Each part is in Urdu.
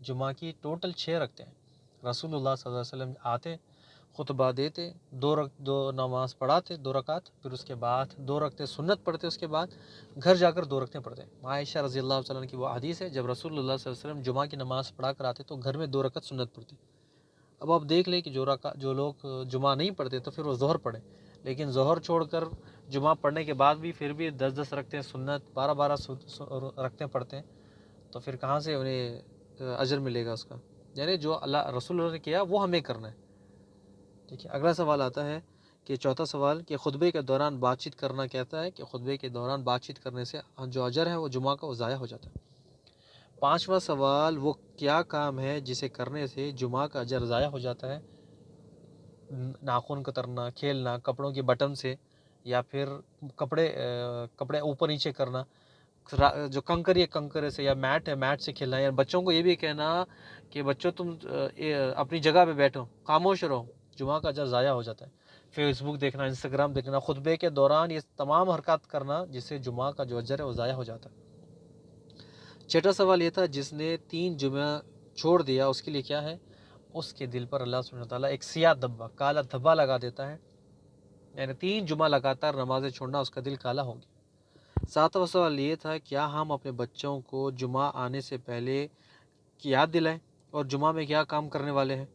جمعہ کی ٹوٹل 6 رکھتے ہیں۔ رسول اللہ صلی اللہ علیہ وسلم آتے، خطبہ دیتے، دو نماز پڑھاتے 2 رکعت، پھر اس کے بعد 2 رکعتیں سنت پڑھتے، اس کے بعد گھر جا کر 2 رکعتیں پڑھتے۔ عائشہ رضی اللہ تعالیٰ عنہ کی وہ حدیث ہے، جب رسول اللہ صلی اللہ علیہ وسلم جمعہ کی نماز پڑھا کر آتے تو گھر میں 2 رکعت سنت پڑھتے۔ اب آپ دیکھ لیں کہ جو لوگ جمعہ نہیں پڑھتے تو پھر وہ ظہر پڑھیں، لیکن ظہر چھوڑ کر جمعہ پڑھنے کے بعد بھی پھر بھی 10 رکھتے ہیں سنت، 12 رکھتے پڑھتے ہیں، تو پھر کہاں سے انہیں اجر ملے گا اس کا؟ یعنی جو اللہ رسول اللہ نے کیا وہ ہمیں کرنا ہے۔ ٹھیک ہے، اگلا سوال آتا ہے کہ چوتھا سوال کہ خطبے کے دوران بات چیت کرنا کہتا ہے کہ خطبے کے دوران بات چیت کرنے سے جو اجر ہے وہ جمعہ کا وہ ضائع ہو جاتا ہے۔ 5واں سوال وہ کیا کام ہے جسے کرنے سے جمعہ کا اجر ضائع ہو جاتا ہے؟ ناخن کترنا، کھیلنا کپڑوں کے بٹن سے، یا پھر کپڑے اوپر نیچے کرنا، جو کنکر سے، یا میٹ ہے میٹ سے کھیلنا، یا بچوں کو یہ بھی کہنا کہ بچوں تم اپنی جگہ پہ بیٹھو، خاموش رہو، جمعہ کا اجر ضائع ہو جاتا ہے۔ فیس بک دیکھنا، انسٹاگرام دیکھنا، خطبے کے دوران یہ تمام حرکات کرنا جس سے جمعہ کا جو اجر ہے وہ ضائع ہو جاتا ہے۔ 6واں سوال یہ تھا جس نے 3 جمعہ چھوڑ دیا اس کے لیے کیا ہے؟ اس کے دل پر اللہ سبحانہ وتعالیٰ ایک سیاہ دھبا، کالا دھبا لگا دیتا ہے، یعنی 3 جمعہ لگاتار نمازیں چھوڑنا اس کا دل کالا ہو گیا۔ 7واں سوال یہ تھا کیا ہم اپنے بچوں کو جمعہ آنے سے پہلے کی یاد دلائیں، اور جمعہ میں کیا کام کرنے والے ہیں؟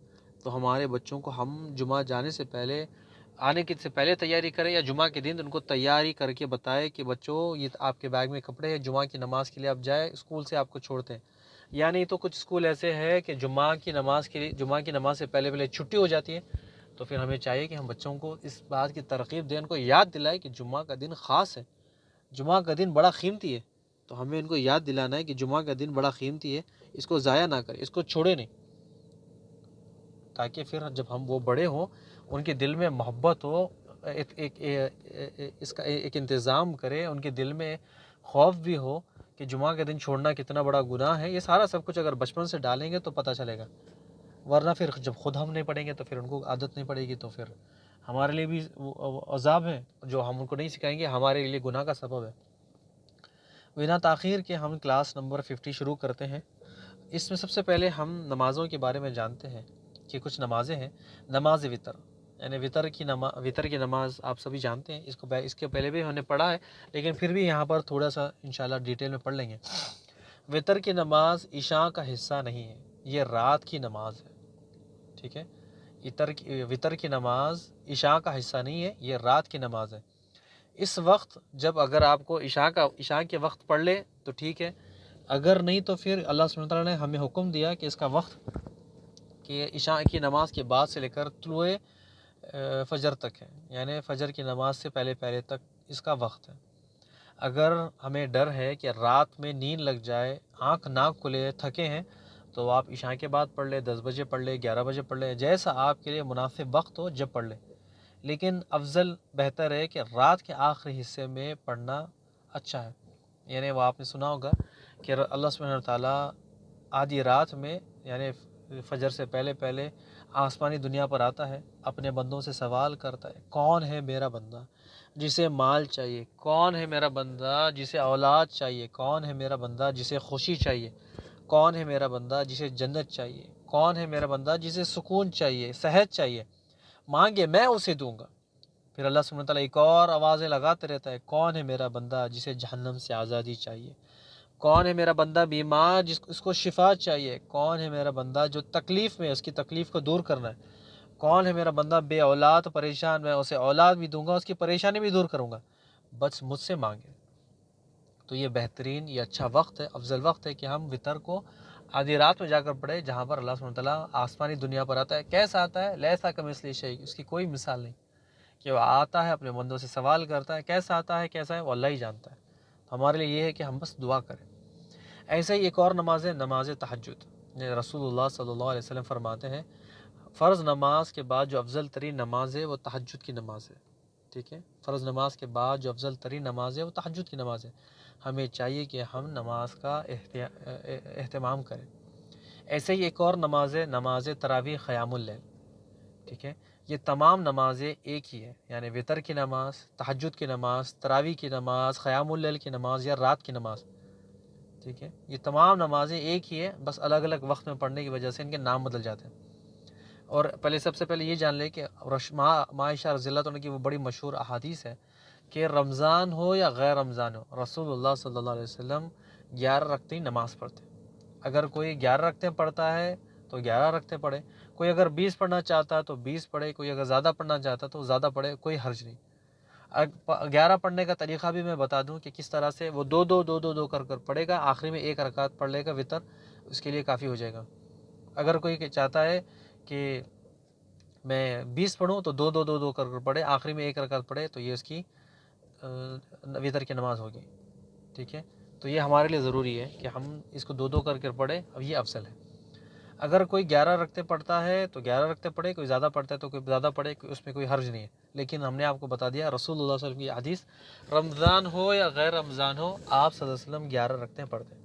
تو ہمارے بچوں کو ہم جمعہ جانے سے پہلے تیاری کریں، یا جمعہ کے دن ان کو تیاری کر کے بتائے کہ بچوں یہ آپ کے بیگ میں کپڑے ہیں، جمعہ کی نماز کے لیے آپ جائیں، اسکول سے آپ کو چھوڑتے ہیں۔ یا نہیں تو کچھ اسکول ایسے ہیں کہ جمعہ کی نماز سے پہلے چھٹی ہو جاتی ہے، تو پھر ہمیں چاہیے کہ ہم بچوں کو اس بات کی ترغیب دیں، ان کو یاد دلائیں کہ جمعہ کا دن خاص ہے، جمعہ کا دن بڑا قیمتی ہے، تو ہمیں ان کو یاد دلانا ہے کہ جمعہ کا دن بڑا قیمتی ہے، اس کو ضائع نہ کریں، اس کو چھوڑے نہیں، تاکہ پھر جب ہم وہ بڑے ہوں ان کے دل میں محبت ہو، اس کا ایک انتظام کرے، ان کے دل میں خوف بھی ہو کہ جمعہ کے دن چھوڑنا کتنا بڑا گناہ ہے۔ یہ سب کچھ اگر بچپن سے ڈالیں گے تو پتہ چلے گا، ورنہ پھر جب خود ہم نہیں پڑھیں گے تو پھر ان کو عادت نہیں پڑے گی، تو پھر ہمارے لیے بھی عذاب ہے، جو ہم ان کو نہیں سکھائیں گے ہمارے لیے گناہ کا سبب ہے۔ بنا تاخیر کے ہم کلاس نمبر 50 شروع کرتے ہیں۔ اس میں سب سے پہلے ہم نمازوں کے بارے میں جانتے ہیں کہ کچھ نمازیں ہیں۔ نماز وطر، یعنی وطر کی نماز آپ سبھی جانتے ہیں، اس کے پہلے بھی ہم نے پڑھا ہے، لیکن پھر بھی یہاں پر تھوڑا سا انشاءاللہ ڈیٹیل میں پڑھ لیں گے۔ وطر کی نماز عشاء کا حصہ نہیں ہے، یہ رات کی نماز ہے، ٹھیک ہے؟ وطر کی نماز عشاء کا حصہ نہیں ہے، یہ رات کی نماز ہے۔ اس وقت جب اگر آپ کو عشاء کے وقت پڑھ لے تو ٹھیک ہے، اگر نہیں تو پھر اللہ سبحانہ وتعالیٰ نے ہمیں حکم دیا کہ اس کا وقت کہ عشاء کی نماز کے بعد سے لے کر طلوع فجر تک ہے، یعنی فجر کی نماز سے پہلے تک اس کا وقت ہے۔ اگر ہمیں ڈر ہے کہ رات میں نیند لگ جائے، آنکھ نہ کھلے، تھکے ہیں، تو آپ عشاء کے بعد پڑھ لیں، 10 بجے پڑھ لیں، 11 بجے پڑھ لیں، جیسا آپ کے لیے مناسب وقت ہو جب پڑھ لیں، لیکن افضل بہتر ہے کہ رات کے آخری حصے میں پڑھنا اچھا ہے۔ یعنی وہ آپ نے سنا ہوگا کہ اللہ سبحانہ وتعالیٰ آدھی رات میں، یعنی فجر سے پہلے آسمانی دنیا پر آتا ہے، اپنے بندوں سے سوال کرتا ہے کون ہے میرا بندہ جسے مال چاہیے، کون ہے میرا بندہ جسے اولاد چاہیے، کون ہے میرا بندہ جسے خوشی چاہیے، کون ہے میرا بندہ جسے جنت چاہیے، کون ہے میرا بندہ جسے سکون چاہیے، صحت چاہیے، مانگے میں اسے دوں گا۔ پھر اللہ سبحانہ وتعالیٰ ایک اور آوازیں لگاتے رہتا ہے کون ہے میرا بندہ جسے جہنم سے آزادی چاہیے، کون ہے میرا بندہ بیمار اس کو شفا چاہیے، کون ہے میرا بندہ جو تکلیف میں اس کی تکلیف کو دور کرنا ہے، کون ہے میرا بندہ بے اولاد پریشان، میں اسے اولاد بھی دوں گا، اس کی پریشانی بھی دور کروں گا، بس مجھ سے مانگے۔ تو یہ بہترین، یہ اچھا وقت ہے، افضل وقت ہے کہ ہم وطر کو آدھی رات میں جا کر پڑھے، جہاں پر اللہ سبحانہ وتعالیٰ آسمانی دنیا پر آتا ہے۔ کیسا آتا ہے؟ لیسا کمثلہ شیء، اس کی کوئی مثال نہیں، کہ وہ آتا ہے اپنے بندوں سے سوال کرتا ہے، کیسا آتا ہے کیسا ہے وہ اللہ ہی جانتا ہے۔ ہمارے لیے یہ ہے کہ ہم بس دعا کریں۔ ایسے ہی ایک اور نماز ہے، نماز تہجد۔ رسول اللہ صلی اللہ علیہ وسلم فرماتے ہیں فرض نماز کے بعد جو افضل ترین نماز ہے وہ تہجد کی نماز ہے، ٹھیک ہے؟ فرض نماز کے بعد جو افضل ترین نماز ہے وہ تہجد کی نماز ہے۔ ہمیں چاہیے کہ ہم نماز کا اہتمام کریں۔ ایسے ہی ایک اور نماز ہے، نماز تراویح قیام اللیل، ٹھیک ہے؟ یہ تمام نمازیں ایک ہی ہے، یعنی وطر کی نماز، تہجد کی نماز، تراویح کی نماز، قیام اللیل کی نماز یا رات کی نماز، ٹھیک ہے، یہ تمام نمازیں ایک ہی ہے، بس الگ الگ وقت میں پڑھنے کی وجہ سے ان کے نام بدل جاتے ہیں۔ اور سب سے پہلے یہ جان لیں کہ عائشہ رضی اللہ عنہ کی وہ بڑی مشہور احادیث ہے کہ رمضان ہو یا غیر رمضان ہو، رسول اللہ صلی اللہ علیہ وسلم 11 رکعتیں نماز پڑھتے۔ اگر کوئی 11 رکعتیں پڑھتا ہے تو 11 رکعتیں پڑھے، کوئی اگر 20 پڑھنا چاہتا ہے تو 20 پڑھے، کوئی اگر زیادہ پڑھنا چاہتا ہے تو زیادہ پڑھے، کوئی حرج نہیں۔ 11 پڑھنے کا طریقہ بھی میں بتا دوں کہ کس طرح سے وہ دو دو دو دو دو کر پڑھے گا، آخری میں ایک رکعت پڑھ لے گا وتر، اس کے لیے کافی ہو جائے گا۔ اگر کوئی چاہتا ہے کہ میں 20 پڑھوں تو دو دو دو دو کر پڑھے، آخری میں ایک رکعت پڑھے، تو یہ اس کی وتر کی نماز ہوگی۔ ٹھیک ہے، تو یہ ہمارے لیے ضروری ہے کہ ہم اس کو دو دو کر کے پڑھیں، اب یہ افضل ہے۔ اگر کوئی 11 رکعتیں پڑھتا ہے تو 11 رکعتیں پڑھے، کوئی زیادہ پڑھتا ہے تو کوئی زیادہ پڑھے، اس میں کوئی حرج نہیں ہے۔ لیکن ہم نے آپ کو بتا دیا رسول اللہ صلی اللہ علیہ وسلم کی حدیث، رمضان ہو یا غیر رمضان ہو، آپ صلی اللہ علیہ وسلم 11 رکعتیں پڑھتے ہیں۔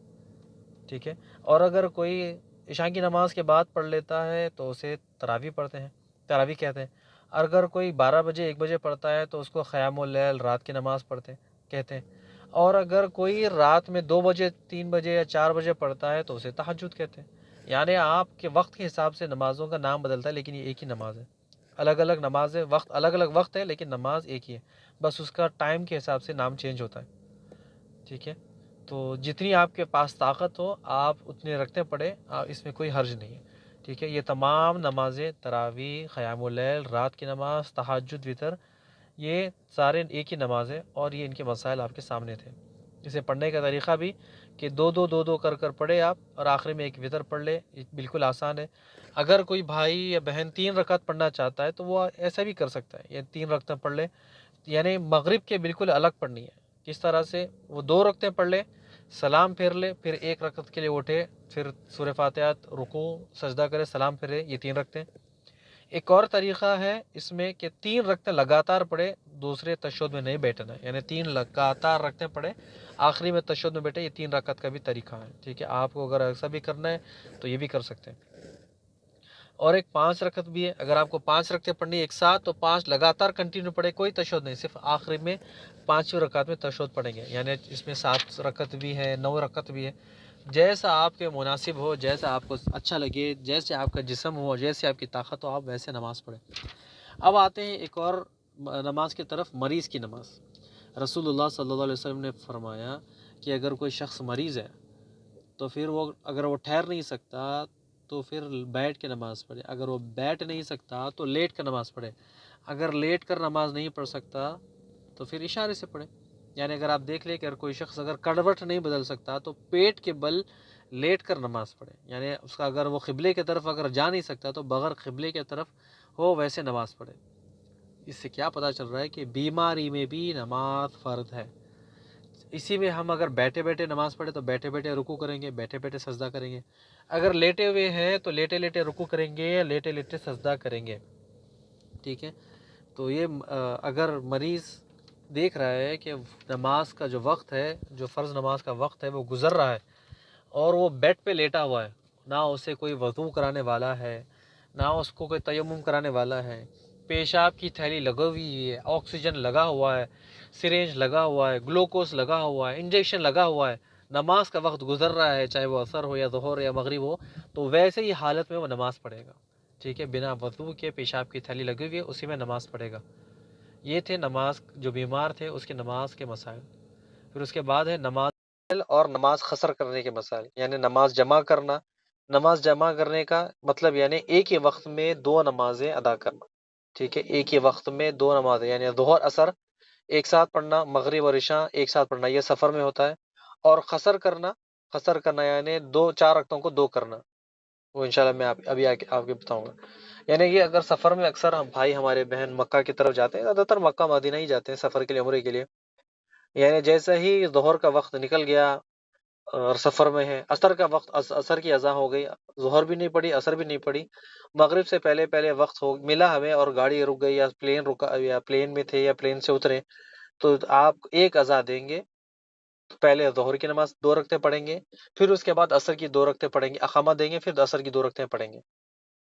ٹھیک ہے، اور اگر کوئی عشاء کی نماز کے بعد پڑھ لیتا ہے تو اسے تراویح پڑھتے ہیں، تراویح کہتے ہیں۔ اگر کوئی 12 بجے 1 بجے پڑھتا ہے تو اس کو قیام اللیل، رات کی نماز کہتے ہیں۔ اور اگر کوئی رات میں 2 بجے 3 بجے یا 4 بجے پڑھتا ہے تو اسے تہجد کہتے ہیں۔ یعنی آپ کے وقت کے حساب سے نمازوں کا نام بدلتا ہے، لیکن یہ ایک ہی نماز ہے۔ الگ الگ نمازیں الگ الگ وقت ہے، لیکن نماز ایک ہی ہے، بس اس کا ٹائم کے حساب سے نام چینج ہوتا ہے۔ ٹھیک ہے، تو جتنی آپ کے پاس طاقت ہو آپ اتنے رکھتے پڑے، اس میں کوئی حرج نہیں ہے۔ ٹھیک ہے، یہ تمام نمازیں، تراویح، قیام اللیل، رات کی نماز، تہجد، وتر، یہ سارے ایک ہی نماز ہے، اور یہ ان کے مسائل آپ کے سامنے تھے۔ اسے پڑھنے کا طریقہ بھی کہ دو دو دو دو کر پڑھے آپ، اور آخری میں ایک وتر پڑھ لے، یہ بالکل آسان ہے۔ اگر کوئی بھائی یا بہن 3 رکعت پڑھنا چاہتا ہے تو وہ ایسا بھی کر سکتا ہے، یہ 3 رکعتیں پڑھ لے، یعنی مغرب کے بالکل الگ پڑھنی ہے۔ کس طرح سے؟ وہ 2 رکعتیں پڑھ لے، سلام پھیر لے، پھر 1 رکعت کے لیے اٹھے، پھر سورہ فاتحہ، رکوع، سجدہ کرے، سلام پھیرے، یہ 3 رکعتیں۔ ایک اور طریقہ ہے اس میں کہ 3 رکعتیں لگاتار پڑھے، دوسرے تشہد میں نہیں بیٹھنا ہے، یعنی 3 لگاتار رکعتیں پڑھے، آخری میں تشہد میں بیٹھے، یہ 3 رکعت کا بھی طریقہ ہے۔ ٹھیک ہے، آپ کو اگر ایسا بھی کرنا ہے تو یہ بھی کر سکتے ہیں۔ اور ایک 5 رکعت بھی ہے، اگر آپ کو 5 رکعتیں پڑھنی ایک ساتھ تو 5 لگاتار کنٹینیو پڑھے، کوئی تشہد نہیں، صرف آخری میں 5ویں رکعت میں تشہد پڑھیں گے، یعنی اس میں 7 رکعت بھی ہے، 9 رکعت بھی ہے، جیسا آپ کے مناسب ہو، جیسا آپ کو اچھا لگے، جیسے آپ کا جسم ہو، جیسے آپ کی طاقت ہو، آپ ویسے نماز پڑھیں۔ اب آتے ہیں ایک اور نماز کی طرف، مریض کی نماز۔ رسول اللہ صلی اللہ علیہ وسلم نے فرمایا کہ اگر کوئی شخص مریض ہے تو پھر اگر وہ ٹھہر نہیں سکتا تو پھر بیٹھ کے نماز پڑھے، اگر وہ بیٹھ نہیں سکتا تو لیٹ کر نماز پڑھے، اگر لیٹ کر نماز نہیں پڑھ سکتا تو پھر اشارے سے پڑھے۔ یعنی اگر آپ دیکھ لیں کہ اگر کوئی شخص اگر کڑوٹ نہیں بدل سکتا تو پیٹ کے بل لیٹ کر نماز پڑھے، یعنی اس کا اگر وہ قبلے کی طرف اگر جا نہیں سکتا تو بغیر قبلے کی طرف ہو ویسے نماز پڑھے۔ اس سے کیا پتہ چل رہا ہے کہ بیماری میں بھی نماز فرض ہے۔ اسی میں ہم اگر بیٹھے بیٹھے نماز پڑھے تو بیٹھے بیٹھے رکوع کریں گے، بیٹھے بیٹھے سجدہ کریں گے، اگر لیٹے ہوئے ہیں تو لیٹے لیٹے رکوع کریں گے، لیٹے لیٹے سجدہ کریں گے۔ ٹھیک ہے، تو یہ اگر مریض دیکھ رہا ہے کہ نماز کا جو وقت ہے، جو فرض نماز کا وقت ہے وہ گزر رہا ہے، اور وہ بیڈ پہ لیٹا ہوا ہے، نہ اسے کوئی وضو کرانے والا ہے، نہ اس کو کوئی تیمم کرانے والا ہے، پیشاب کی تھیلی لگی ہوئی ہے، آکسیجن لگا ہوا ہے، سرنج لگا ہوا ہے، گلوکوز لگا ہوا ہے، انجیکشن لگا ہوا ہے، نماز کا وقت گزر رہا ہے، چاہے وہ عصر ہو یا ظہر یا مغرب ہو، تو ویسے ہی حالت میں وہ نماز پڑھے گا۔ ٹھیک ہے، بنا وضو کے پیشاب کی تھیلی لگی ہوئی ہے، اسی میں نماز پڑھے گا۔ یہ تھے نماز، جو بیمار تھے اس کے نماز کے مسائل۔ پھر اس کے بعد ہے نماز اور نماز قصر کرنے کے مسائل، یعنی نماز جمع کرنا۔ نماز جمع کرنے کا مطلب یعنی ایک ہی وقت میں 2 نمازیں ادا کرنا۔ ٹھیک ہے، ایک ہی وقت میں 2 نمازیں، یعنی ظہر عصر ایک ساتھ پڑھنا، مغرب اور عشاء ایک ساتھ پڑھنا، یہ سفر میں ہوتا ہے۔ اور قصر کرنا یعنی 4 رکعتوں کو 2 کرنا، وہ انشاءاللہ میں ابھی آپ کے بتاؤں گا۔ یعنی یہ اگر سفر میں اکثر ہم بھائی ہمارے بہن مکہ کی طرف جاتے ہیں، زیادہ تر مکہ مدینہ ہی جاتے ہیں سفر کے لیے، عمرے کے لیے، یعنی جیسے ہی ظہر کا وقت نکل گیا اور سفر میں ہے، عصر کا وقت، عصر کی اذان ہو گئی، ظہر بھی نہیں پڑی، عصر بھی نہیں پڑی، مغرب سے پہلے پہلے وقت ملا ہمیں، اور گاڑی رک گئی یا پلین رکا یا پلین میں تھے یا پلین سے اترے، تو آپ ایک اذان دیں گے، تو پہلے ظہر کی نماز 2 رکعتیں پڑھیں گے، پھر اس کے بعد عصر کی 2 رکعتیں پڑھیں گے، اقامہ دیں گے، پھر عصر کی 2 رکعتیں پڑھیں گے۔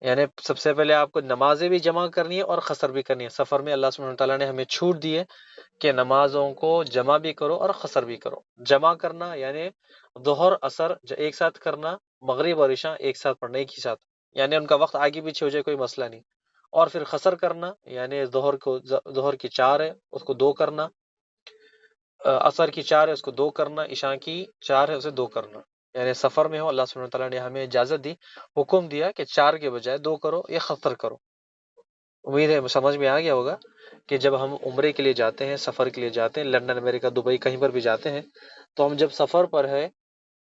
یعنی سب سے پہلے آپ کو نمازیں بھی جمع کرنی ہے اور قصر بھی کرنی ہے۔ سفر میں اللہ سبحانہ تعالیٰ نے ہمیں چھوٹ دی ہے کہ نمازوں کو جمع بھی کرو اور قصر بھی کرو۔ جمع کرنا یعنی ظہر اثر ایک ساتھ کرنا، مغرب اور عشاء ایک ساتھ پڑھنا ایک ہی ساتھ، یعنی ان کا وقت آگے پیچھے ہو جائے کوئی مسئلہ نہیں۔ اور پھر قصر کرنا یعنی ظہر کی 4 ہے اس کو 2 کرنا، عصر کی 4 ہے اس کو 2 کرنا، عشاء کی 4 ہے اسے 2 کرنا۔ یعنی سفر میں ہو، اللہ سبحانہ تعالیٰ نے ہمیں اجازت دی، حکم دیا کہ 4 کے بجائے 2 کرو یا قصر کرو۔ امید ہے سمجھ میں آ گیا ہوگا کہ جب ہم عمرے کے لیے جاتے ہیں، سفر کے لیے جاتے ہیں، لندن، امریکہ، دبئی، کہیں پر بھی جاتے ہیں، تو ہم جب سفر پر ہے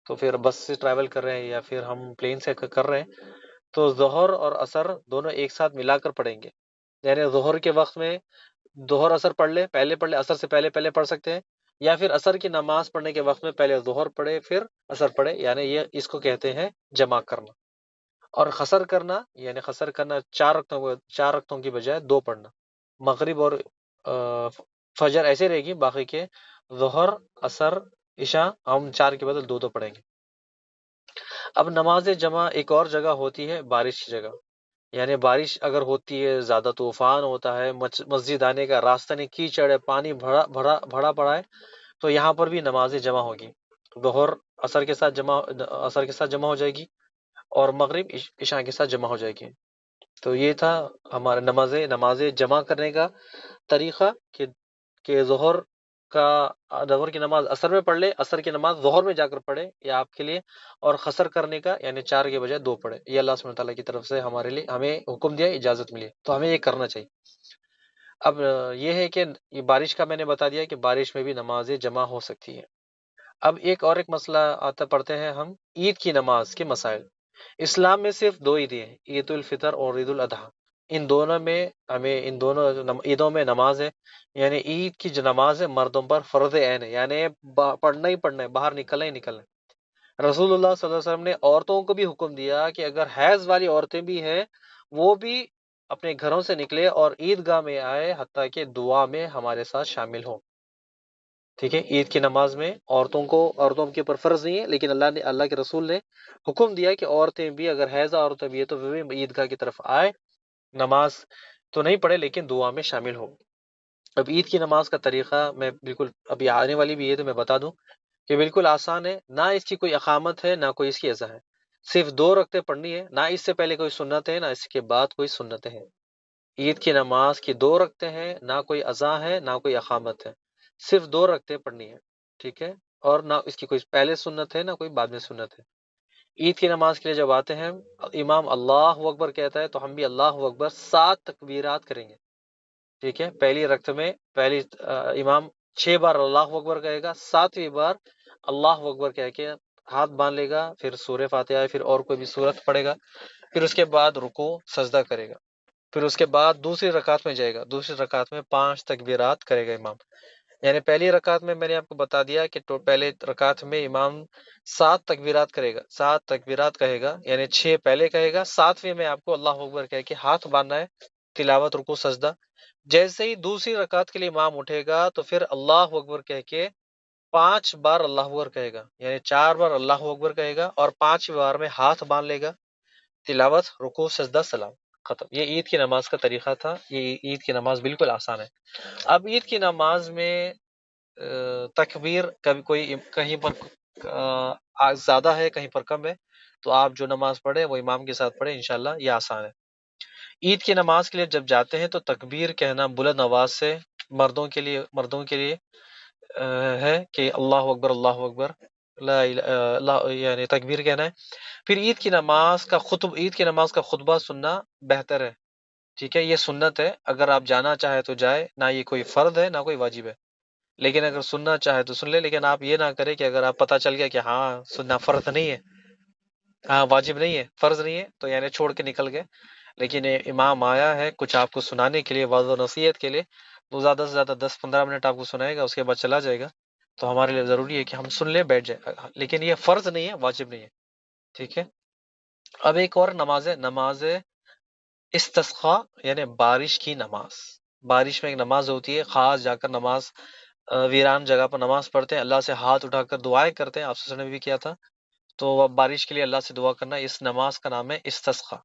تو پھر بس سے ٹریول کر رہے ہیں یا پھر ہم پلین سے کر رہے ہیں، تو ظہر اور عصر دونوں ایک ساتھ ملا کر پڑھیں گے۔ یعنی ظہر کے وقت میں ظہر اثر پڑھ لے، پہلے پڑھ لے، اثر سے پہلے پہلے پڑھ سکتے ہیں، یا پھر اثر کی نماز پڑھنے کے وقت میں پہلے ظہر پڑھے پھر اثر پڑھے، یعنی یہ اس کو کہتے ہیں جمع کرنا۔ اور قصر کرنا یعنی قصر کرنا 4 رکعتوں کی بجائے 2 پڑھنا۔ مغرب اور فجر ایسے رہے گی، باقی کے ظہر، عصر، عشاء ہم 4 کے بدل 2 پڑھیں گے۔ اب نماز جمع ایک اور جگہ ہوتی ہے بارش کی جگہ، یعنی بارش اگر ہوتی ہے، زیادہ طوفان ہوتا ہے، مسجد آنے کا راستہ نہیں، کیچڑ ہے، پانی بھرا بھرا بھرا پڑا ہے، تو یہاں پر بھی نماز جمع ہوگی۔ ظہر عصر کے ساتھ جمع ہو جائے گی، اور مغرب عشاء کے ساتھ جمع ہو جائے گی۔ تو یہ تھا ہمارے نماز جمع کرنے کا طریقہ کہ ظہر کی نماز عصر میں پڑھ لے، عصر کی نماز ظہر میں جا کر پڑھے، یہ آپ کے لیے، اور قصر کرنے کا یعنی 4 کے بجائے 2 پڑھے۔ یہ اللہ سبحانہ تعالیٰ کی طرف سے ہمارے لیے ہمیں حکم دیا، اجازت ملی، تو ہمیں یہ کرنا چاہیے۔ اب یہ ہے کہ یہ بارش کا میں نے بتا دیا کہ بارش میں بھی نمازیں جمع ہو سکتی ہے۔ اب ایک مسئلہ آتا، پڑھتے ہیں ہم عید کی نماز کے مسائل۔ اسلام میں صرف 2 عیدیں ہیں، عید الفطر اور عید الاضحیٰ۔ ان دونوں عیدوں میں نماز ہے، یعنی عید کی جو نماز ہے مردوں پر فرض عین ہے، یعنی پڑھنا ہی پڑھنا ہے، باہر نکلنا ہی نکلنا ہے۔ رسول اللہ صلی اللہ علیہ وسلم نے عورتوں کو بھی حکم دیا کہ اگر حیض والی عورتیں بھی ہیں وہ بھی اپنے گھروں سے نکلے اور عیدگاہ میں آئے، حتیٰ کہ دعا میں ہمارے ساتھ شامل ہو۔ ٹھیک ہے، عید کی نماز میں عورتوں کے اوپر فرض نہیں ہے، لیکن اللہ کے رسول نے حکم دیا کہ عورتیں بھی، اگر حیضہ عورتیں بھی ہے تو وہ بھی عیدگاہ کی طرف آئے، نماز تو نہیں پڑھے لیکن دعا میں شامل ہو۔ اب عید کی نماز کا طریقہ میں بالکل، ابھی آنے والی بھی عید ہے، میں بتا دوں کہ بالکل آسان ہے، نہ اس کی کوئی اقامت ہے نہ کوئی اس کی اذا ہے، صرف 2 رکعتیں پڑھنی ہے، نہ اس سے پہلے کوئی سنت ہے نہ اس کے بعد کوئی سنتیں ہیں۔ عید کی نماز کی 2 رکعتیں ہیں، نہ کوئی اذا ہے نہ کوئی اقامت ہے، صرف 2 رکعتیں پڑھنی ہے، ٹھیک ہے، اور نہ اس کی کوئی پہلے سنت ہے نہ کوئی بعد میں سنت ہے۔ عید کی نماز کے لیے جب آتے ہیں، امام اللہ اکبر کہتا ہے تو ہم بھی اللہ اکبر 7 تکبیرات کریں گے، ٹھیک ہے۔ پہلی رکعت میں امام 6 بار اللہ اکبر کہے گا، 7ویں بار اللہ اکبر کہہ کے ہاتھ باندھ لے گا، پھر سورہ فاتحہ پھر اور کوئی بھی سورت پڑھے گا، پھر اس کے بعد رکوع سجدہ کرے گا، پھر اس کے بعد دوسری رکعت میں جائے گا، دوسری رکعت میں 5 تکبیرات کرے گا امام۔ یعنی پہلی رکعت میں نے آپ کو بتا دیا کہ پہلے رکعت میں امام 7 تکبیرات کرے گا، 7 تکبیرات کہے گا، یعنی 6 پہلے کہے گا، 7ویں میں آپ کو اللہ اکبر کہہ کے ہاتھ باندھنا ہے، تلاوت، رکوع، سجدہ۔ جیسے ہی دوسری رکعت کے لیے امام اٹھے گا تو پھر اللہ اکبر کہہ کے 5 بار اللہ اکبر کہے گا، یعنی 4 بار اللہ اکبر کہے گا اور 5ویں بار میں ہاتھ باندھ لے گا، تلاوت، رکوع، سجدہ، سلام، ختم۔ یہ عید کی نماز کا طریقہ تھا، یہ عید کی نماز بالکل آسان ہے۔ اب عید کی نماز میں تکبیر کبھی کوئی کہیں پر زیادہ ہے کہیں پر کم ہے، تو آپ جو نماز پڑھے وہ امام کے ساتھ پڑھے، انشاءاللہ یہ آسان ہے۔ عید کی نماز کے لیے جب جاتے ہیں تو تکبیر کہنا بلند آواز سے مردوں کے لیے ہے کہ اللہ اکبر، اللہ اکبر، لا یعنی تکبیر کہنا ہے۔ پھر عید کی نماز کا خطبہ سننا بہتر ہے، ٹھیک ہے، یہ سنت ہے، اگر آپ جانا چاہے تو جائے، نہ یہ کوئی فرض ہے نہ کوئی واجب ہے، لیکن اگر سننا چاہے تو سن لے، لیکن آپ یہ نہ کریں کہ اگر آپ پتہ چل گیا کہ ہاں سننا فرض نہیں ہے، ہاں واجب نہیں ہے، فرض نہیں ہے، تو یعنی چھوڑ کے نکل گئے، لیکن امام آیا ہے کچھ آپ کو سنانے کے لیے، وعظ و نصیحت کے لیے، تو زیادہ سے زیادہ 10-15 منٹ آپ کو سنائے گا، اس کے بعد چلا جائے گا، تو ہمارے لیے ضروری ہے کہ ہم سن لیں، بیٹھ جائیں، لیکن یہ فرض نہیں ہے، واجب نہیں ہے، ٹھیک ہے۔ اب ایک اور نماز استسقاء، یعنی بارش کی نماز۔ بارش میں ایک نماز ہوتی ہے خاص، جا کر نماز ویران جگہ پر نماز پڑھتے ہیں، اللہ سے ہاتھ اٹھا کر دعائیں کرتے ہیں، آپ نے بھی کیا تھا، تو بارش کے لیے اللہ سے دعا کرنا، اس نماز کا نام ہے استسقاء۔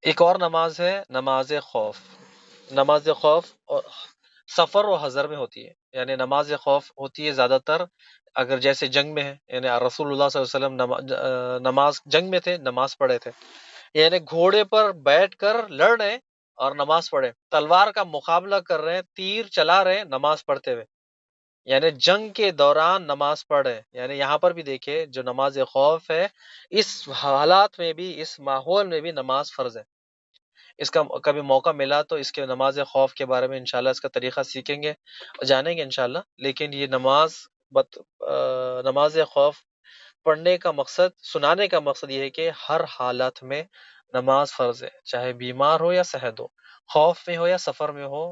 ایک اور نماز ہے نماز خوف. نماز خوف اور سفر و حضر میں ہوتی ہے. یعنی نماز خوف ہوتی ہے زیادہ تر اگر جیسے جنگ میں ہے. یعنی رسول اللہ صلی اللہ علیہ وسلم نماز جنگ میں تھے، نماز پڑھے تھے. یعنی گھوڑے پر بیٹھ کر لڑ رہے ہیں اور نماز پڑھے، تلوار کا مقابلہ کر رہے ہیں، تیر چلا رہے ہیں نماز پڑھتے ہوئے. یعنی جنگ کے دوران نماز پڑھ رہے ہیں. یعنی یہاں پر بھی دیکھیں جو نماز خوف ہے، اس حالات میں بھی، اس ماحول میں بھی نماز فرض ہے. اس کا کبھی موقع ملا تو اس کے نماز خوف کے بارے میں انشاءاللہ اس کا طریقہ سیکھیں گے، جانیں گے انشاءاللہ. لیکن یہ نماز خوف پڑھنے کا مقصد، سنانے کا مقصد یہ ہے کہ ہر حالت میں نماز فرض ہے، چاہے بیمار ہو یا صحت ہو، خوف میں ہو یا سفر میں ہو،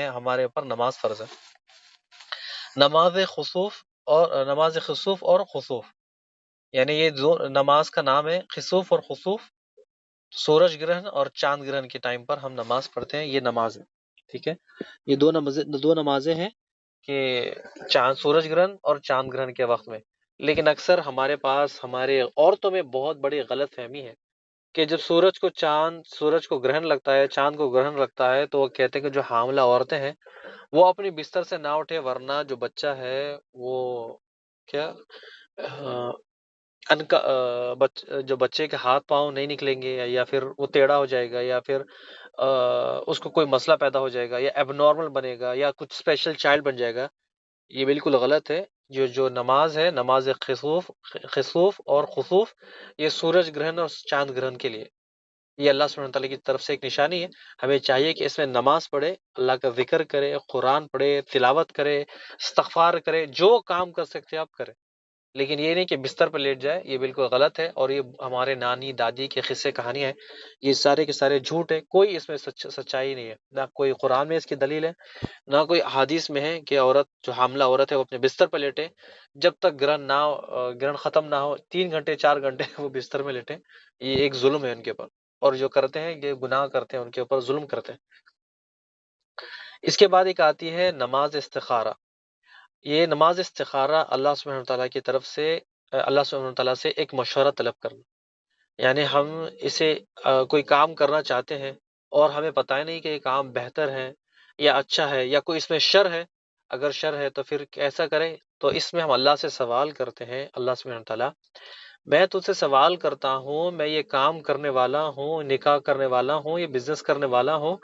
ہمارے اوپر نماز فرض ہے. نماز خسوف اور خسوف، یعنی یہ دو نماز کا نام ہے. خسوف اور خسوف سورج گرہن اور چاند گرہن کے ٹائم پر ہم نماز پڑھتے ہیں، یہ نماز ہے. ٹھیک ہے، یہ دو نمازیں ہیں کہ سورج گرہن اور چاند گرہن کے وقت میں. لیکن اکثر ہمارے پاس، ہمارے عورتوں میں بہت بڑی غلط فہمی ہے کہ جب سورج کو گرہن لگتا ہے، چاند کو گرہن لگتا ہے، تو وہ کہتے ہیں کہ جو حاملہ عورتیں ہیں وہ اپنی بستر سے نہ اٹھے، ورنہ جو بچہ ہے وہ کیا جو بچے کے ہاتھ پاؤں نہیں نکلیں گے، یا پھر وہ ٹیڑھا ہو جائے گا، یا پھر اس کو کوئی مسئلہ پیدا ہو جائے گا، یا ایب نارمل بنے گا، یا کچھ اسپیشل چائلڈ بن جائے گا. یہ بالکل غلط ہے. جو نماز ہے، نماز خسوف اور خسوف، یہ سورج گرہن اور چاند گرہن کے لیے، یہ اللہ سبحانہ وتعالیٰ کی طرف سے ایک نشانی ہے. ہمیں چاہیے کہ اس میں نماز پڑھے، اللہ کا ذکر کرے، قرآن پڑھے، تلاوت کرے، استغفار کرے، جو کام کر سکتے آپ کرے. لیکن یہ نہیں کہ بستر پر لیٹ جائے، یہ بالکل غلط ہے. اور یہ ہمارے نانی دادی کے قصے کہانیاں ہیں، یہ سارے کے سارے جھوٹ ہیں. کوئی اس میں سچائی نہیں ہے، نہ کوئی قرآن میں اس کی دلیل ہے، نہ کوئی حدیث میں ہے کہ جو حاملہ عورت ہے وہ اپنے بستر پر لیٹے جب تک گرہن ختم نہ ہو. 3 گھنٹے 4 گھنٹے وہ بستر میں لیٹے، یہ ایک ظلم ہے ان کے اوپر. اور جو کرتے ہیں یہ گناہ کرتے ہیں، ان کے اوپر ظلم کرتے ہیں. اس کے بعد ایک آتی ہے نماز استخارہ. یہ نماز استخارہ اللہ سبحانہ تعالیٰ کی طرف سے، اللہ سبحانہ تعالیٰ سے ایک مشورہ طلب کرنا. یعنی ہم اسے کوئی کام کرنا چاہتے ہیں اور ہمیں پتہ ہی نہیں کہ یہ کام بہتر ہے یا اچھا ہے، یا کوئی اس میں شر ہے. اگر شر ہے تو پھر کیسا کریں؟ تو اس میں ہم اللہ سے سوال کرتے ہیں، اللہ سبحانہ تعالیٰ میں تجھ سے سوال کرتا ہوں، میں یہ کام کرنے والا ہوں، نکاح کرنے والا ہوں، یہ بزنس کرنے والا ہوں،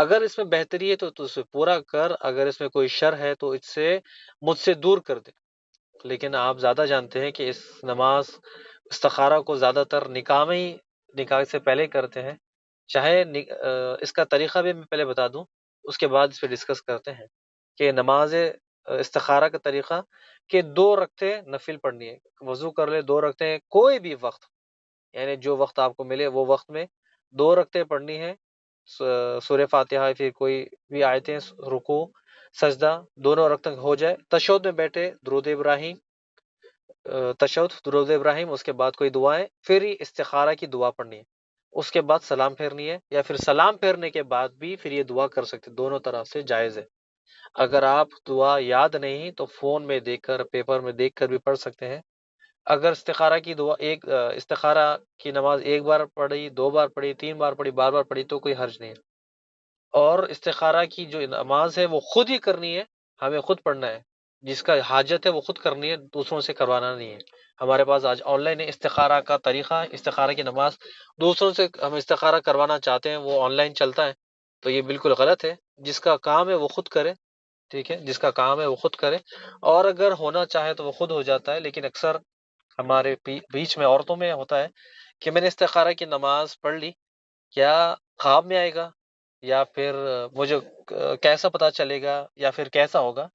اگر اس میں بہتری ہے تو تو اسے پورا کر، اگر اس میں کوئی شر ہے تو اس سے مجھ سے دور کر دے. لیکن آپ زیادہ جانتے ہیں کہ اس نماز استخارہ کو زیادہ تر نکاح سے پہلے کرتے ہیں. چاہے اس کا طریقہ بھی میں پہلے بتا دوں، اس کے بعد اس پہ ڈسکس کرتے ہیں کہ نماز استخارہ کا طریقہ کہ 2 رکعتیں نفل پڑھنی ہے. وضو کر لے، 2 رکعتیں کوئی بھی وقت، یعنی جو وقت آپ کو ملے وہ وقت میں 2 رکعتیں پڑھنی ہے. سورہ فاتحہ، پھر کوئی بھی آیتیں، رکوع سجدہ، دونوں رکعت ہو جائے. تشہد میں بیٹھے درود ابراہیم، اس کے بعد کوئی دعائیں، پھر ہی استخارہ کی دعا پڑھنی ہے. اس کے بعد سلام پھیرنی ہے، یا پھر سلام پھیرنے کے بعد بھی پھر یہ دعا کر سکتے. دونوں طرح سے جائز ہے. اگر آپ دعا یاد نہیں تو فون میں دیکھ کر، پیپر میں دیکھ کر بھی پڑھ سکتے ہیں. اگر استخارہ کی نماز ایک بار پڑھی، 2 بار پڑھی، 3 بار پڑھی، بار بار پڑھی تو کوئی حرج نہیں ہے. اور استخارہ کی جو نماز ہے وہ خود ہی کرنی ہے، ہمیں خود پڑھنا ہے. جس کا حاجت ہے وہ خود کرنی ہے، دوسروں سے کروانا نہیں ہے. ہمارے پاس آج آن لائن استخارہ کا طریقہ، استخارہ کی نماز دوسروں سے ہم استخارہ کروانا چاہتے ہیں، وہ آن لائن چلتا ہے، تو یہ بالکل غلط ہے. جس کا کام ہے وہ خود کرے. ٹھیک ہے، جس کا کام ہے وہ خود کرے. اور اگر ہونا چاہے تو وہ خود ہو جاتا ہے. لیکن اکثر ہمارے بیچ میں عورتوں میں ہوتا ہے کہ میں نے استخارہ کی نماز پڑھ لی، کیا خواب میں آئے گا، یا پھر مجھے کیسا پتا چلے گا، یا پھر کیسا ہوگا؟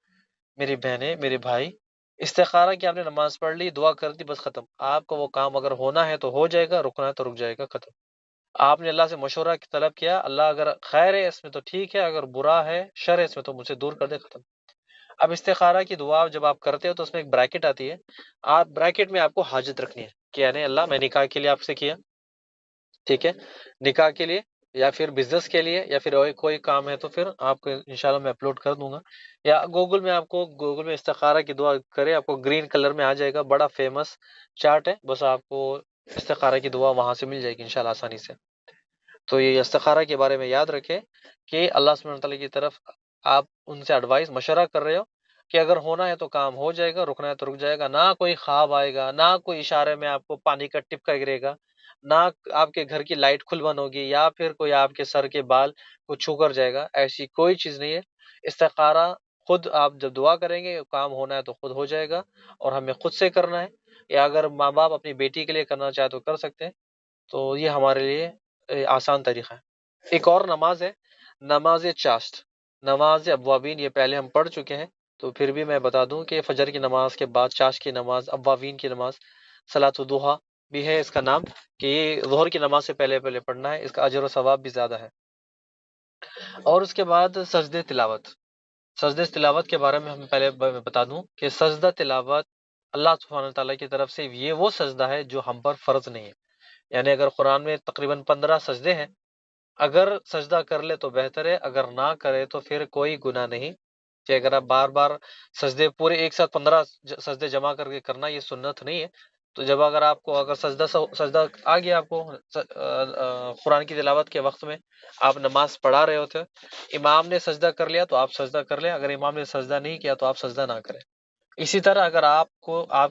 میری بہنیں، میرے بھائی، استخارہ کی آپ نے نماز پڑھ لی، دعا کر دی، بس ختم. آپ کو وہ کام اگر ہونا ہے تو ہو جائے گا، رکنا ہے تو رک جائے گا، ختم. آپ نے اللہ سے مشورہ طلب کیا، اللہ اگر خیر ہے اس میں تو ٹھیک ہے، اگر برا ہے، شر ہے اس میں تو مجھے دور کر دے، ختم. اب استخارہ کی دعا جب آپ کرتے ہو تو اس میں ایک بریکٹ آتی ہے. آپ بریکٹ میں آپ کو حاجت رکھنی ہے کہ یعنی اللہ میں نکاح کے لیے آپ سے کیا، ٹھیک ہے، نکاح کے لیے یا پھر بزنس کے لیے یا پھر اور کوئی کام ہے تو پھر آپ کو انشاءاللہ میں اپلوڈ کر دوں گا. یا گوگل میں استخارہ کی دعا کرے، آپ کو گرین کلر میں آ جائے گا، بڑا فیمس چارٹ ہے، بس آپ کو استخارہ کی دعا وہاں سے مل جائے گی انشاءاللہ آسانی سے. تو یہ استخارہ کے بارے میں یاد رکھیں کہ اللہ سبحانہ تعالیٰ کی طرف آپ ان سے ایڈوائس مشورہ کر رہے ہو کہ اگر ہونا ہے تو کام ہو جائے گا، رکنا ہے تو رک جائے گا، نہ کوئی خواب آئے گا، نہ کوئی اشارے میں آپ کو پانی کا ٹپکا گرے گا، نہ آپ کے گھر کی لائٹ کھل بند ہوگی، یا پھر کوئی آپ کے سر کے بال کو چھو کر جائے گا، ایسی کوئی چیز نہیں ہے۔ استخارہ خود آپ جب دعا کریں گے کام ہونا ہے تو خود ہو جائے گا، اور ہمیں خود سے کرنا ہے، یا اگر ماں باپ اپنی بیٹی کے لیے کرنا چاہے تو کر سکتے ہیں۔ تو یہ ہمارے لیے آسان طریقہ ہے۔ ایک اور نماز ہے، نماز چاشت، نماز ابوابین، یہ پہلے ہم پڑھ چکے ہیں، تو پھر بھی میں بتا دوں کہ فجر کی نماز کے بعد چاشت کی نماز، ابوابین کی نماز، صلاۃ الضحیٰ بھی ہے اس کا نام، کہ یہ ظہر کی نماز سے پہلے پہلے پڑھنا ہے، اس کا اجر و ثواب بھی زیادہ ہے۔ اور اس کے بعد سجدے تلاوت، سجدہ تلاوت کے بارے میں ہم پہلے بتا دوں کہ سجدہ تلاوت اللہ سبحانہ تعالیٰ کی طرف سے یہ وہ سجدہ ہے جو ہم پر فرض نہیں ہے۔ یعنی اگر قرآن میں تقریباً 15 سجدے ہیں، اگر سجدہ کر لے تو بہتر ہے، اگر نہ کرے تو پھر کوئی گناہ نہیں، کہ اگر آپ بار بار سجدے پورے ایک ساتھ 15 سجدے جمع کر کے کرنا، یہ سنت نہیں ہے۔ تو جب اگر آپ کو اگر سجدہ آ گیا آپ کو قرآن کی تلاوت کے وقت میں، آپ نماز پڑھا رہے ہوتے، امام نے سجدہ کر لیا تو آپ سجدہ کر لیں، اگر امام نے سجدہ نہیں کیا تو آپ سجدہ نہ کریں۔ اسی طرح اگر آپ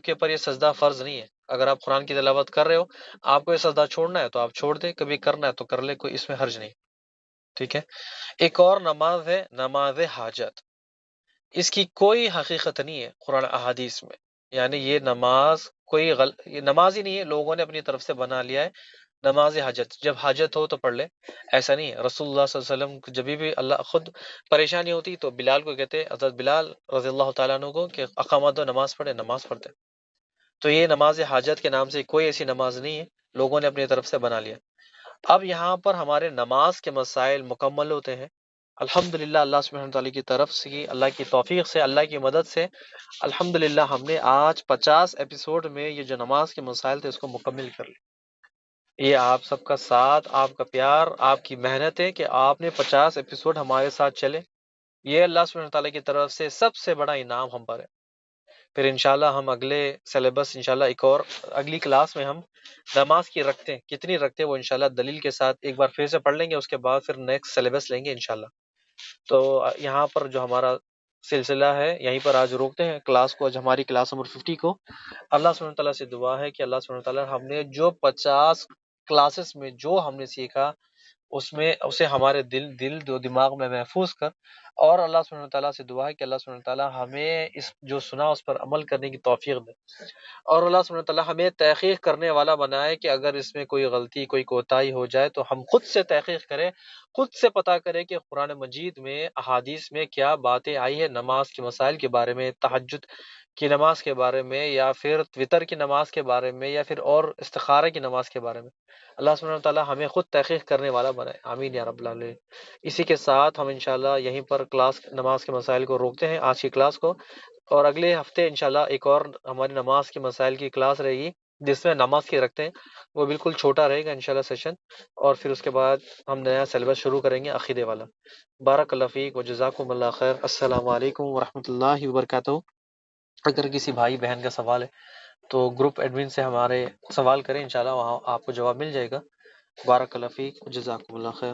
کے اوپر یہ سجدہ فرض نہیں ہے، اگر آپ قرآن کی تلاوت کر رہے ہو، آپ کو یہ سجدہ چھوڑنا ہے تو آپ چھوڑ دیں، کبھی کرنا ہے تو کر لیں، کوئی اس میں حرج نہیں، ٹھیک ہے۔ ایک اور نماز ہے نماز حاجت، اس کی کوئی حقیقت نہیں ہے قرآن احادیث میں، یعنی یہ نماز یہ نماز ہی نہیں ہے، لوگوں نے اپنی طرف سے بنا لیا ہے نماز حاجت، جب حاجت ہو تو پڑھ لے، ایسا نہیں ہے۔ رسول اللہ صلی اللہ علیہ وسلم جب بھی اللہ خود پریشانی ہوتی تو بلال کو کہتے، حضرت بلال رضی اللہ تعالیٰ عنہ کو، کہ اقامت دو، نماز پڑھے، نماز پڑھتے۔ تو یہ نماز حاجت کے نام سے کوئی ایسی نماز نہیں ہے، لوگوں نے اپنی طرف سے بنا لیا۔ اب یہاں پر ہمارے نماز کے مسائل مکمل ہوتے ہیں الحمدللہ، اللہ سبحانہ تعالیٰ کی طرف سے، اللہ کی توفیق سے، اللہ کی مدد سے الحمدللہ ہم نے آج 50 ایپیسوڈ میں یہ جو نماز کے مسائل تھے اس کو مکمل کر لیا۔ یہ آپ سب کا ساتھ، آپ کا پیار، آپ کی محنت ہے کہ آپ نے 50 ایپیسوڈ ہمارے ساتھ چلے، یہ اللہ سبحانہ تعالیٰ کی طرف سے سب سے بڑا انعام ہم پر ہے۔ پھر انشاءاللہ ہم اگلے سلیبس، انشاءاللہ ایک اور اگلی کلاس میں ہم نماز کی رکھتے کتنی رکھتے وہ انشاءاللہ دلیل کے ساتھ ایک بار پھر سے پڑھ لیں گے، اس کے بعد پھر نیکسٹ سلیبس لیں گے انشاءاللہ۔ تو یہاں پر جو ہمارا سلسلہ ہے یہیں پر آج روکتے ہیں کلاس کو، آج ہماری کلاس نمبر 50 کو۔ اللہ سبحانہ تعالیٰ سے دعا ہے کہ اللہ سبحانہ تعالیٰ ہم نے جو 50 کلاسز میں جو ہم نے سیکھا اس میں اسے ہمارے دل و دماغ میں محفوظ کر، اور اللہ سبحانہ تعالیٰ سے دعا ہے کہ اللہ سبحانہ تعالیٰ ہمیں اس جو سنا اس پر عمل کرنے کی توفیق دے، اور اللہ سبحانہ تعالیٰ ہمیں تحقیق کرنے والا بنائے کہ اگر اس میں کوئی غلطی، کوئی کوتاہی ہو جائے تو ہم خود سے تحقیق کریں، خود سے پتہ کریں کہ قرآن مجید میں، احادیث میں کیا باتیں آئی ہے نماز کے مسائل کے بارے میں، تہجد کی نماز کے بارے میں، یا پھر وتر کی نماز کے بارے میں، یا پھر اور استخارہ کی نماز کے بارے میں۔ اللہ سبحانہ تعالیٰ ہمیں خود تحقیق کرنے والا بنائے، آمین یا رب العالمین۔ اسی کے ساتھ ہم انشاءاللہ یہیں پر کلاس نماز کے مسائل کو روکتے ہیں، آج کی کلاس کو، اور اگلے ہفتے انشاءاللہ ایک اور ہماری نماز کے مسائل کی کلاس رہے گی، جس میں نماز کی رکھتے ہیں، وہ بالکل چھوٹا رہے گا انشاءاللہ سیشن، اور پھر اس کے بعد ہم نیا سلیبس شروع کریں گے عقیدے والا۔ بارک اللہ فیک و جزاکم اللہ خیر۔ السلام علیکم ورحمۃ اللہ وبرکاتہ۔ اگر کسی بھائی بہن کا سوال ہے تو گروپ ایڈمن سے ہمارے سوال کریں، انشاءاللہ وہاں آپ کو جواب مل جائے گا۔ بارک اللہ فیک و جزاکم اللہ خیر۔